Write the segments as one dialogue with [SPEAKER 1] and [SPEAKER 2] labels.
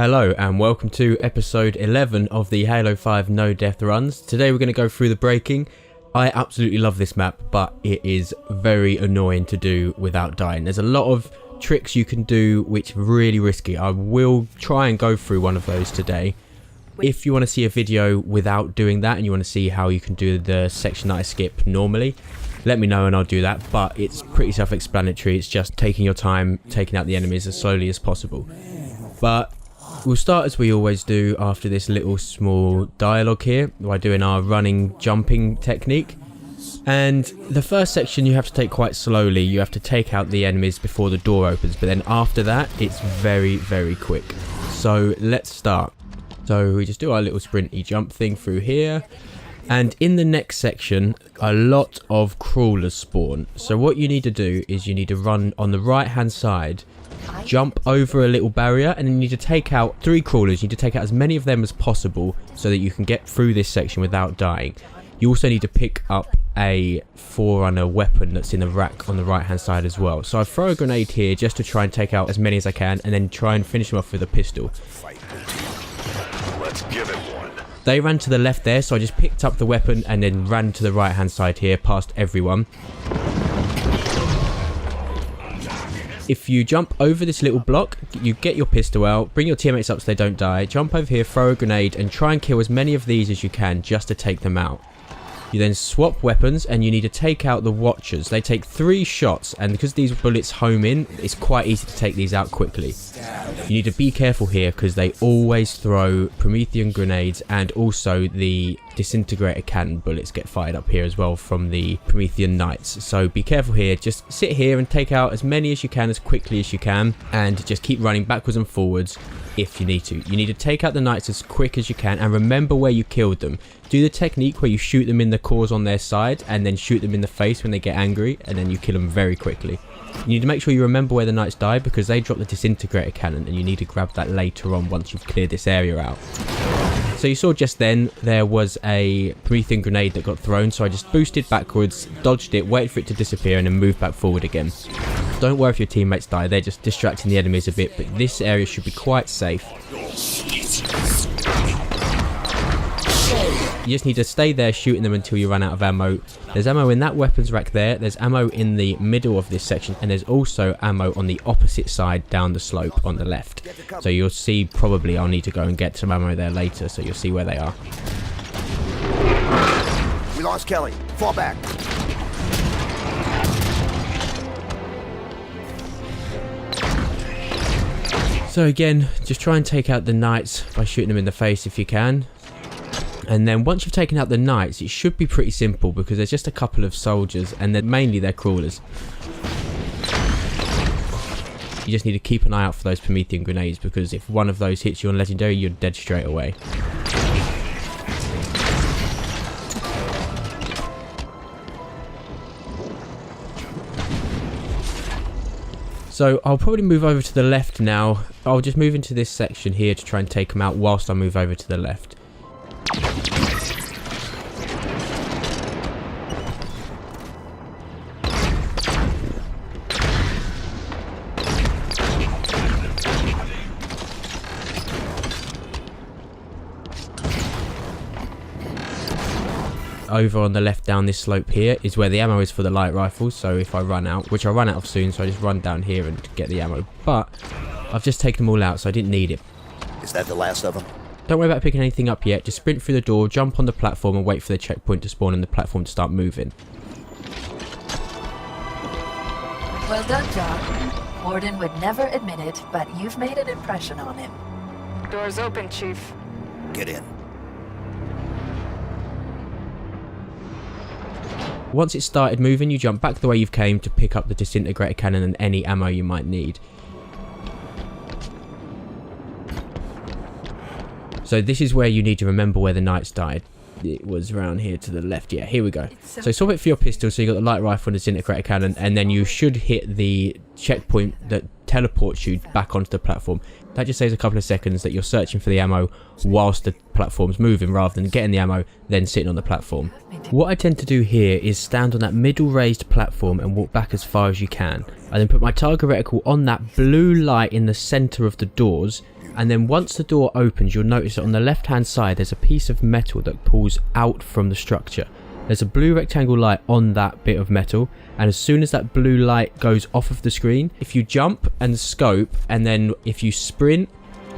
[SPEAKER 1] Hello and welcome to episode 11 of the Halo 5 No Death Runs. Today we're going to go through the braking. I absolutely love this map, but it is very annoying to do without dying. There's a lot of tricks you can do which are really risky. I will try and go through one of those today. If you want to see a video without doing that and you want to see how you can do the section that I skip normally, let me know and I'll do that. But it's pretty self-explanatory. It's just taking your time, taking out the enemies as slowly as possible. But we'll start as we always do after this little small dialogue here by doing our running jumping technique. And the first section you have to take quite slowly. You have to take out the enemies before the door opens, but then after that it's very quick. So let's start. So we just do our little sprinty jump thing through here, and in the next section a lot of crawlers spawn. So what you need to do is you need to run on the right hand side, jump over a little barrier, and then you need to take out 3 crawlers. You need to take out as many of them as possible so that you can get through this section without dying. You also need to pick up a Forerunner weapon that's in the rack on the right hand side as well. So I throw a grenade here just to try and take out as many as I can, and then try and finish them off with a pistol.
[SPEAKER 2] Let's give it one.
[SPEAKER 1] They ran to the left there, so I just picked up the weapon and then ran to the right hand side here past everyone. If you jump over this little block, you get your pistol out, bring your teammates up so they don't die, jump over here, throw a grenade, and try and kill as many of these as you can just to take them out. You then swap weapons and you need to take out the Watchers. They take 3 shots, and because these bullets home in, it's quite easy to take these out quickly. You need to be careful here because they always throw Promethean grenades, and also the disintegrator cannon bullets get fired up here as well from the Promethean Knights. So be careful here. Just sit here and take out as many as you can as quickly as you can, and just keep running backwards and forwards if you need to. You need to take out the Knights as quick as you can, and remember where you killed them. Do the technique where you shoot them in the cores on their side and then shoot them in the face when they get angry, and then you kill them very quickly. You need to make sure you remember where the Knights die because they drop the disintegrator cannon, and you need to grab that later on once you've cleared this area out. So you saw just then there was a Promethean grenade that got thrown, so I just boosted backwards, dodged it, waited for it to disappear, and then moved back forward again. Don't worry if your teammates die, they're just distracting the enemies a bit, but this area should be quite safe. You just need to stay there shooting them until you run out of ammo. There's ammo in that weapons rack there, there's ammo in the middle of this section, and there's also ammo on the opposite side down the slope on the left. So you'll see, probably I'll need to go and get some ammo there later, so you'll see where they are.
[SPEAKER 2] We lost Kelly. Fall back.
[SPEAKER 1] So again, just try and take out the Knights by shooting them in the face if you can. And then once you've taken out the Knights, it should be pretty simple because there's just a couple of soldiers, and then mainly they're crawlers. You just need to keep an eye out for those Promethean grenades, because if one of those hits you on Legendary, you're dead straight away. So I'll probably move over to the left now. I'll just move into this section here to try and take them out whilst I move over to the left. Over on the left down this slope here is where the ammo is for the light rifles, so if I run out, which I run out of soon, so I just run down here and get the ammo, but I've just taken them all out so I didn't need it.
[SPEAKER 2] Is that the last of them?
[SPEAKER 1] Don't worry about picking anything up yet, just sprint through the door, jump on the platform and wait for the checkpoint to spawn and the platform to start moving.
[SPEAKER 3] Well done, John. Warden would never admit it, but you've made an impression on him.
[SPEAKER 4] Doors open, Chief.
[SPEAKER 2] Get in.
[SPEAKER 1] Once it started moving, you jump back the way you've came to pick up the disintegrator cannon and any ammo you might need. So this is where you need to remember where the Knights died. It was around here to the left. Yeah, here we go. So swap it for your pistol, so you got the light rifle and the disintegrator cannon, and then you should hit the checkpoint that teleports you back onto the platform. That just saves a couple of seconds that you're searching for the ammo whilst the platform's moving, rather than getting the ammo then sitting on the platform. What I tend to do here is stand on that middle raised platform and walk back as far as you can. I then put my target reticle on that blue light in the centre of the doors, And then once the door opens, you'll notice that on the left hand side there's a piece of metal that pulls out from the structure. There's a blue rectangle light on that bit of metal, and as soon as that blue light goes off of the screen, if you jump and scope, and then if you sprint,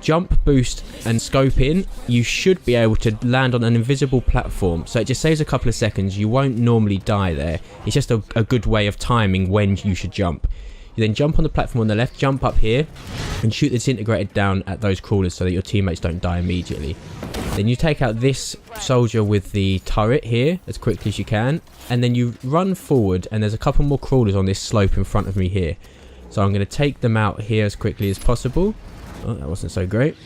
[SPEAKER 1] jump, boost and scope in, you should be able to land on an invisible platform. So it just saves a couple of seconds. You won't normally die there. It's just a good way of timing when you should jump. You then jump on the platform on the left, jump up here and shoot the disintegrator down at those crawlers so that your teammates don't die immediately. Then you take out this soldier with the turret here as quickly as you can, and then you run forward, and there's a couple more crawlers on this slope in front of me here. So I'm going to take them out here as quickly as possible. Oh, that wasn't so great.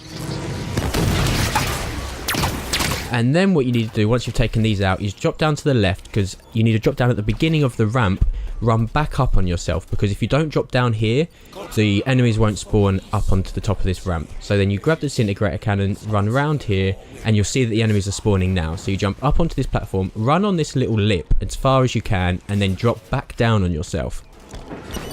[SPEAKER 1] And then what you need to do once you've taken these out is drop down to the left, because you need to drop down at the beginning of the ramp, run back up on yourself, because if you don't drop down here, the enemies won't spawn up onto the top of this ramp. So then you grab the disintegrator cannon, run around here, and you'll see that the enemies are spawning now. So you jump up onto this platform, run on this little lip as far as you can, and then drop back down on yourself.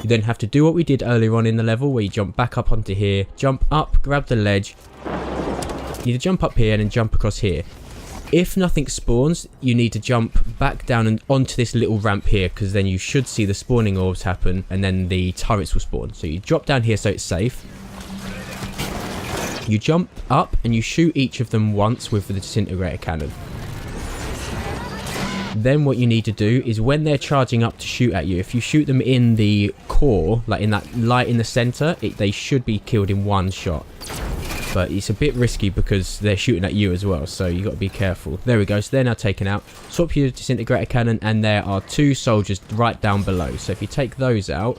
[SPEAKER 1] You then have to do what we did earlier on in the level, where you jump back up onto here, jump up, grab the ledge. You need to jump up here and then jump across here. If nothing spawns, you need to jump back down and onto this little ramp here, because then you should see the spawning orbs happen and then the turrets will spawn. So you drop down here so it's safe. You jump up and you shoot each of them once with the disintegrator cannon. Then what you need to do is when they're charging up to shoot at you, if you shoot them in the core, like in that light in the center, they should be killed in one shot. But it's a bit risky because they're shooting at you as well, so you got to be careful. There we go, so they're now taken out. Swap your disintegrator cannon, and there are two soldiers right down below. So if you take those out,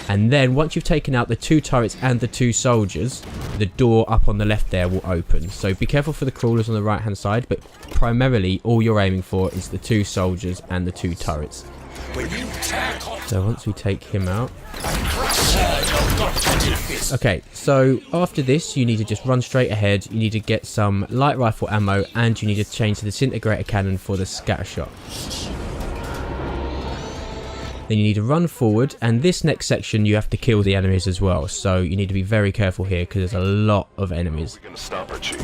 [SPEAKER 1] and then once you've taken out the two turrets and the two soldiers, the door up on the left there will open. So be careful for the crawlers on the right hand side, but primarily all you're aiming for is the two soldiers and the two turrets. So once we take him out. Okay, so after this you need to just run straight ahead. You need to get some light rifle ammo, and you need to change the disintegrator cannon for the scatter shot. Then you need to run forward, and this next section you have to kill the enemies as well. So you need to be very careful here because there's a lot of enemies.
[SPEAKER 2] We're gonna stop her, Chief.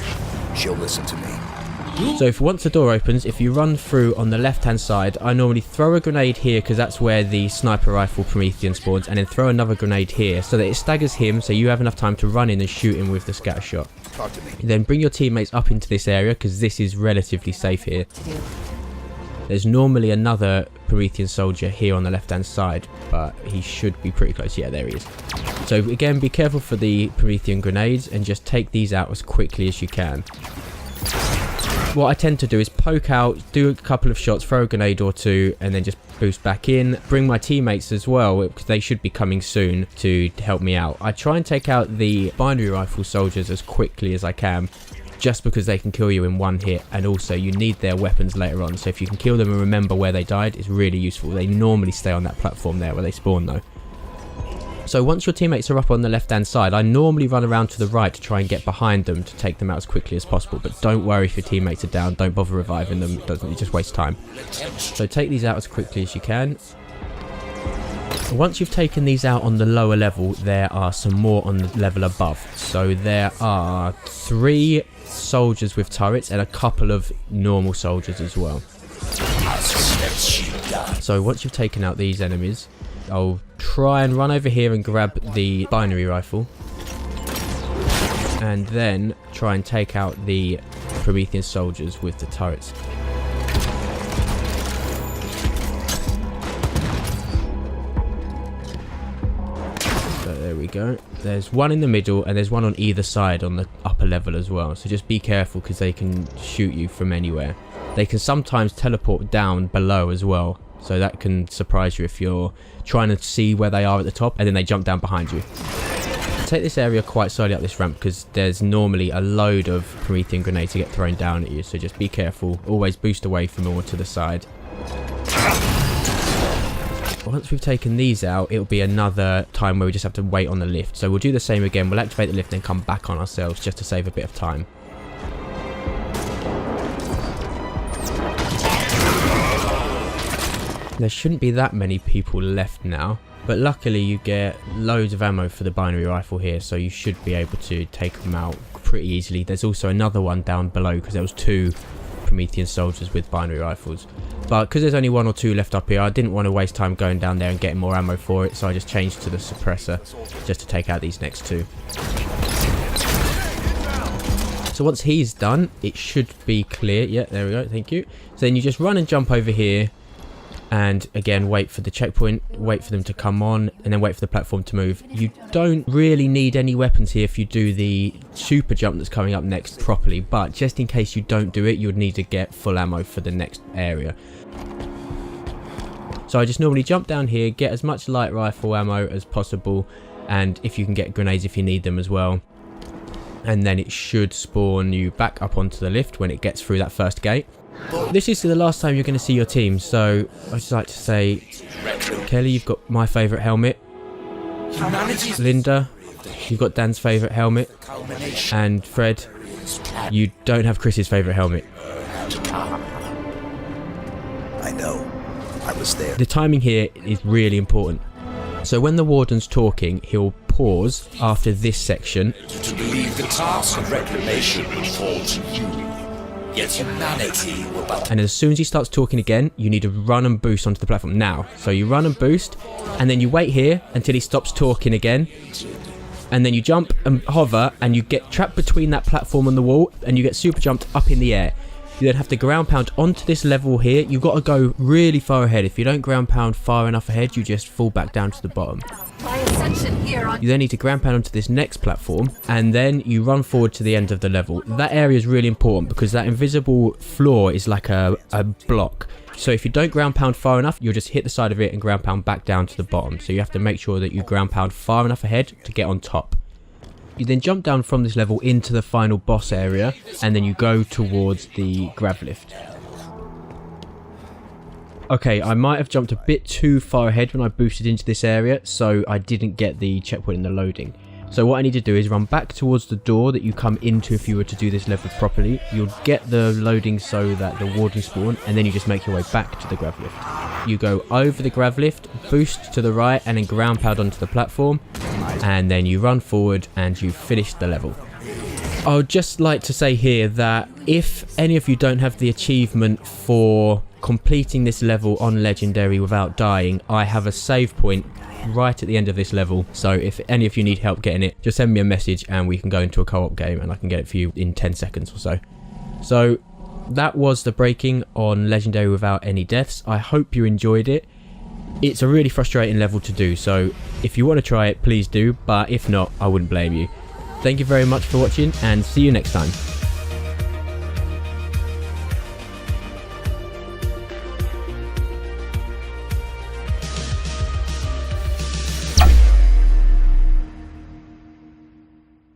[SPEAKER 2] She'll listen to me.
[SPEAKER 1] So if once the door opens, if you run through on the left hand side, I normally throw a grenade here because that's where the sniper rifle Promethean spawns, and then throw another grenade here so that it staggers him, so you have enough time to run in and shoot him with the scatter shot.
[SPEAKER 2] Talk to me.
[SPEAKER 1] Then bring your teammates up into this area because this is relatively safe here. There's normally another Promethean soldier here on the left hand side, but he should be pretty close. Yeah, there he is. So again, be careful for the Promethean grenades and just take these out as quickly as you can. What I tend to do is poke out, do a couple of shots, throw a grenade or two, and then just boost back in. Bring my teammates as well, because they should be coming soon to help me out. I try and take out the binary rifle soldiers as quickly as I can, just because they can kill you in one hit, and also you need their weapons later on. So if you can kill them and remember where they died, it's really useful. They normally stay on that platform there where they spawn though. So once your teammates are up on the left hand side, I normally run around to the right to try and get behind them to take them out as quickly as possible. But don't worry if your teammates are down, don't bother reviving them, it just wastes time. So take these out as quickly as you can. Once you've taken these out on the lower level, there are some more on the level above. So there are 3 soldiers with turrets and a couple of normal soldiers as well. So once you've taken out these enemies, I'll try and run over here and grab the binary rifle, and then try and take out the Promethean soldiers with the turrets. So there we go. There's one in the middle and there's one on either side on the upper level as well, so just be careful because they can shoot you from anywhere. They can sometimes teleport down below as well, so that can surprise you if you're trying to see where they are at the top and then they jump down behind you. Take this area quite slowly up this ramp because there's normally a load of Promethean grenades to get thrown down at you, so just be careful. Always boost away from them or to the side. Once we've taken these out, it'll be another time where we just have to wait on the lift. So we'll do the same again. We'll activate the lift and come back on ourselves just to save a bit of time. There shouldn't be that many people left now. But luckily you get loads of ammo for the binary rifle here, so you should be able to take them out pretty easily. There's also another one down below because there was 2 Promethean soldiers with binary rifles. But because there's only 1 or 2 left up here, I didn't want to waste time going down there and getting more ammo for it, so I just changed to the suppressor just to take out these next 2. So once he's done, it should be clear. Yeah, there we go, thank you. So then you just run and jump over here, and again wait for the checkpoint, wait for them to come on, and then wait for the platform to move. You don't really need any weapons here if you do the super jump that's coming up next properly, but just in case you don't do it, you would need to get full ammo for the next area. So I just normally jump down here, get as much light rifle ammo as possible, and if you can get grenades if you need them as well. And then it should spawn you back up onto the lift when it gets through that first gate. This is the last time you're going to see your team, so I'd just like to say, Kelly, you've got my favourite helmet. Linda, you've got Dan's favourite helmet. And Fred, you don't have Chris's favourite helmet.
[SPEAKER 2] I know. I was there.
[SPEAKER 1] The timing here is really important. So when the warden's talking, he'll pause after this section.
[SPEAKER 2] To believe the task of reclamation will fall to you. Yet humanity will but...
[SPEAKER 1] And as soon as he starts talking again, you need to run and boost onto the platform now. So you run and boost, and then you wait here until he stops talking again. And then you jump and hover, and you get trapped between that platform and the wall, and you get super jumped up in the air. You then have to ground pound onto this level here. You've got to go really far ahead. If you don't ground pound far enough ahead, you just fall back down to the bottom. You then need to ground pound onto this next platform, and then you run forward to the end of the level. That area is really important because that invisible floor is like a block. So if you don't ground pound far enough, you'll just hit the side of it and ground pound back down to the bottom. So you have to make sure that you ground pound far enough ahead to get on top. You then jump down from this level into the final boss area, and then you go towards the grav lift. Okay, I might have jumped a bit too far ahead when I boosted into this area, so I didn't get the checkpoint in the loading. So what I need to do is run back towards the door that you come into if you were to do this level properly. You'll get the loading so that the warden spawn, and then you just make your way back to the grav lift. You go over the grav lift, boost to the right, and then ground pound onto the platform, and then you run forward and you finish the level. I would just like to say here that if any of you don't have the achievement for completing this level on Legendary without dying, I have a save point right at the end of this level, so if any of you need help getting it, just send me a message and we can go into a co-op game and I can get it for you in 10 seconds or so. So that was the breaking on Legendary without any deaths. I hope you enjoyed it. It's a really frustrating level to do, so if you want to try it, please do, but if not, I wouldn't blame you. Thank you very much for watching, and see you next time.